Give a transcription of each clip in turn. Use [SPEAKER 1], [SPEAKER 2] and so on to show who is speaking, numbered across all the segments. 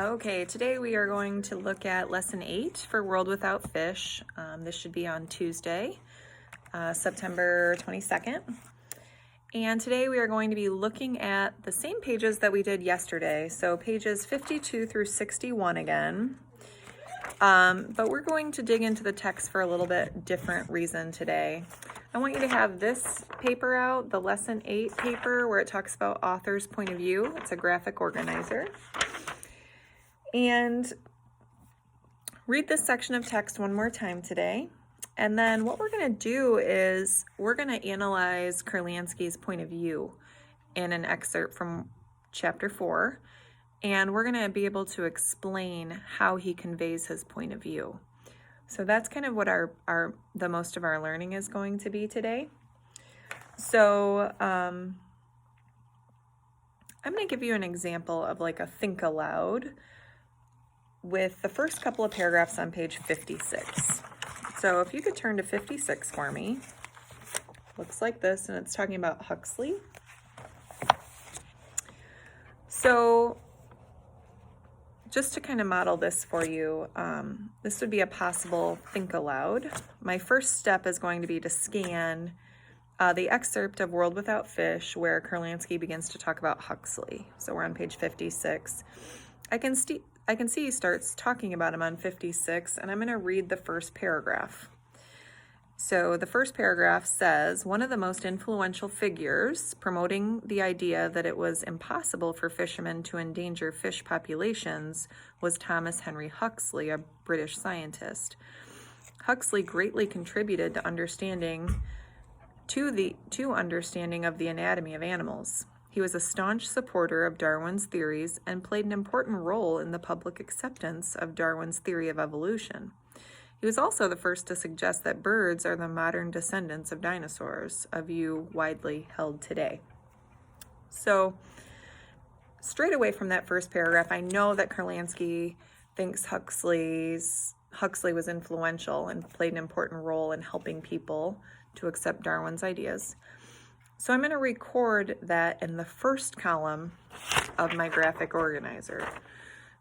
[SPEAKER 1] Okay, today we are going to look at Lesson 8 for World Without Fish. This should be on Tuesday, September 22nd. And today we are going to be looking at the same pages that we did yesterday. So pages 52 through 61 again. But we're going to dig into the text for a little bit different reason today. I want you to have this paper out, the Lesson 8 paper, where it talks about author's point of view. It's a graphic organizer. And read this section of text one more time today. And then what we're going to do is we're going to analyze Kurlansky's point of view in an excerpt from chapter 4. And we're going to be able to explain how he conveys his point of view. So that's kind of what the most of our learning is going to be today. So I'm going to give you an example of like a think aloud with the first couple of paragraphs on page 56. So if you could turn to 56 for me. Looks like this, and it's talking about Huxley. So just to kind of model this for you, this would be a possible think aloud. My first step is going to be to scan the excerpt of World Without Fish where Kurlansky begins to talk about Huxley. So we're on page 56. I can see he starts talking about him on 56, and I'm going to read the first paragraph. So the first paragraph says, one of the most influential figures promoting the idea that it was impossible for fishermen to endanger fish populations was Thomas Henry Huxley, a British scientist. Huxley greatly contributed to understanding of the anatomy of animals. He was a staunch supporter of Darwin's theories and played an important role in the public acceptance of Darwin's theory of evolution. He was also the first to suggest that birds are the modern descendants of dinosaurs, a view widely held today. So, straight away from that first paragraph, I know that Kurlansky thinks Huxley was influential and played an important role in helping people to accept Darwin's ideas. So I'm going to record that in the first column of my graphic organizer.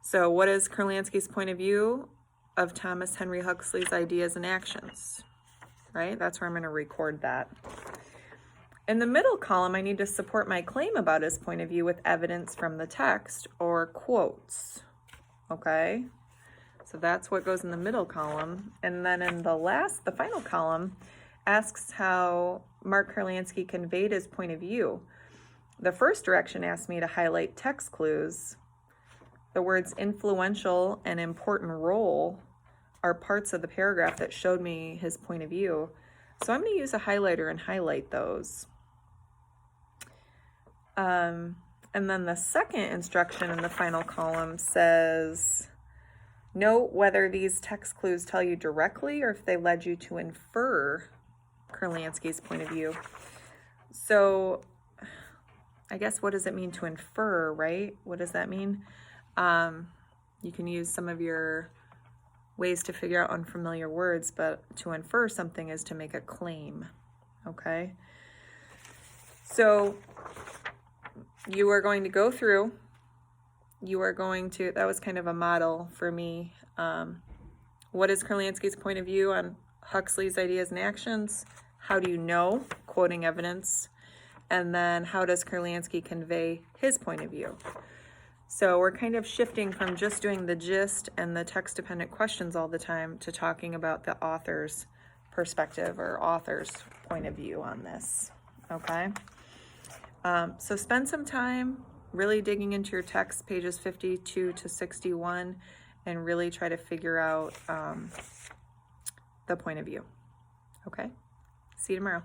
[SPEAKER 1] So what is Kurlansky's point of view of Thomas Henry Huxley's ideas and actions? Right? That's where I'm going to record that. In the middle column, I need to support my claim about his point of view with evidence from the text or quotes. Okay? So that's what goes in the middle column. And then in the final column asks how Mark Kurlansky conveyed his point of view. The first direction asked me to highlight text clues. The words influential and important role are parts of the paragraph that showed me his point of view. So I'm going to use a highlighter and highlight those. And then the second instruction in the final column says, note whether these text clues tell you directly or if they led you to infer Kurlansky's point of view. So I guess what does it mean to infer, right? What does that mean? You can use some of your ways to figure out unfamiliar words, but to infer something is to make a claim, okay? So you are going to go through, that was kind of a model for me. What is Kurlansky's point of view on Huxley's ideas and actions? How do you know? Quoting evidence. And then how does Kurlansky convey his point of view? So we're kind of shifting from just doing the gist and the text-dependent questions all the time to talking about the author's perspective or author's point of view on this, okay? So spend some time really digging into your text, pages 52 to 61, and really try to figure out the point of view. Okay? See you tomorrow.